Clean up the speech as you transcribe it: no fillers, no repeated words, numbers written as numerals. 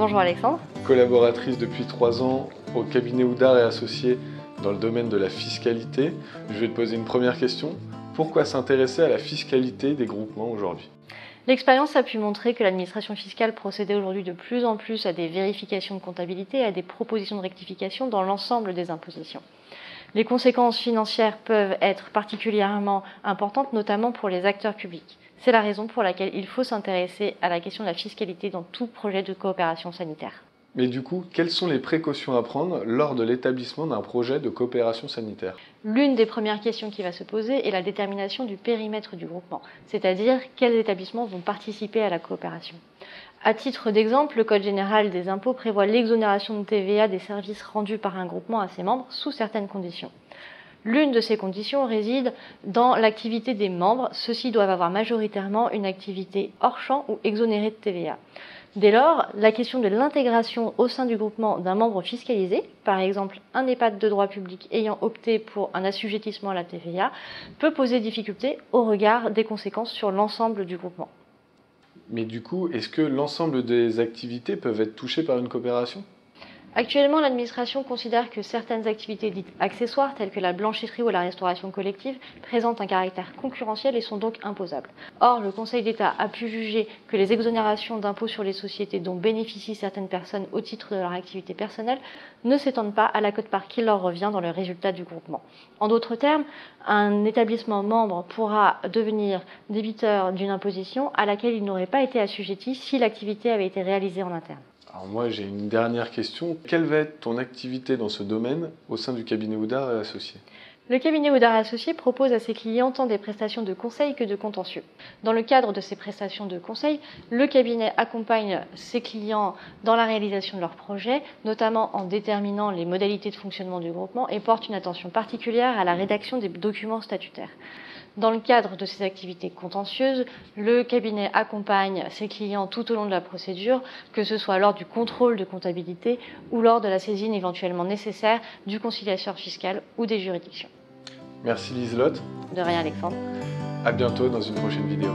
Bonjour Alexandre. Collaboratrice depuis 3 ans au cabinet Oudart et Associés dans le domaine de la fiscalité. Je vais te poser une première question. Pourquoi s'intéresser à la fiscalité des groupements aujourd'hui ? L'expérience a pu montrer que l'administration fiscale procédait aujourd'hui de plus en plus à des vérifications de comptabilité et à des propositions de rectification dans l'ensemble des impositions. Les conséquences financières peuvent être particulièrement importantes, notamment pour les acteurs publics. C'est la raison pour laquelle il faut s'intéresser à la question de la fiscalité dans tout projet de coopération sanitaire. Mais du coup, quelles sont les précautions à prendre lors de l'établissement d'un projet de coopération sanitaire ? L'une des premières questions qui va se poser est la détermination du périmètre du groupement, c'est-à-dire quels établissements vont participer à la coopération. À titre d'exemple, le Code général des impôts prévoit l'exonération de TVA des services rendus par un groupement à ses membres sous certaines conditions. L'une de ces conditions réside dans l'activité des membres. Ceux-ci doivent avoir majoritairement une activité hors champ ou exonérée de TVA. Dès lors, la question de l'intégration au sein du groupement d'un membre fiscalisé, par exemple un EHPAD de droit public ayant opté pour un assujettissement à la TVA, peut poser difficulté au regard des conséquences sur l'ensemble du groupement. Mais du coup, est-ce que l'ensemble des activités peuvent être touchées par une coopération ? Actuellement, l'administration considère que certaines activités dites accessoires, telles que la blanchisserie ou la restauration collective, présentent un caractère concurrentiel et sont donc imposables. Or, le Conseil d'État a pu juger que les exonérations d'impôts sur les sociétés dont bénéficient certaines personnes au titre de leur activité personnelle ne s'étendent pas à la quote-part qui leur revient dans le résultat du groupement. En d'autres termes, un établissement membre pourra devenir débiteur d'une imposition à laquelle il n'aurait pas été assujetti si l'activité avait été réalisée en interne. Alors moi, j'ai une dernière question. Quelle va être ton activité dans ce domaine au sein du cabinet Oudart et Associés ? Le cabinet Oudart et Associés propose à ses clients tant des prestations de conseil que de contentieux. Dans le cadre de ces prestations de conseil, le cabinet accompagne ses clients dans la réalisation de leurs projets, notamment en déterminant les modalités de fonctionnement du groupement et porte une attention particulière à la rédaction des documents statutaires. Dans le cadre de ces activités contentieuses, le cabinet accompagne ses clients tout au long de la procédure, que ce soit lors du contrôle de comptabilité ou lors de la saisine éventuellement nécessaire du conciliateur fiscal ou des juridictions. Merci Liselotte. De rien Alexandre. À bientôt dans une prochaine vidéo.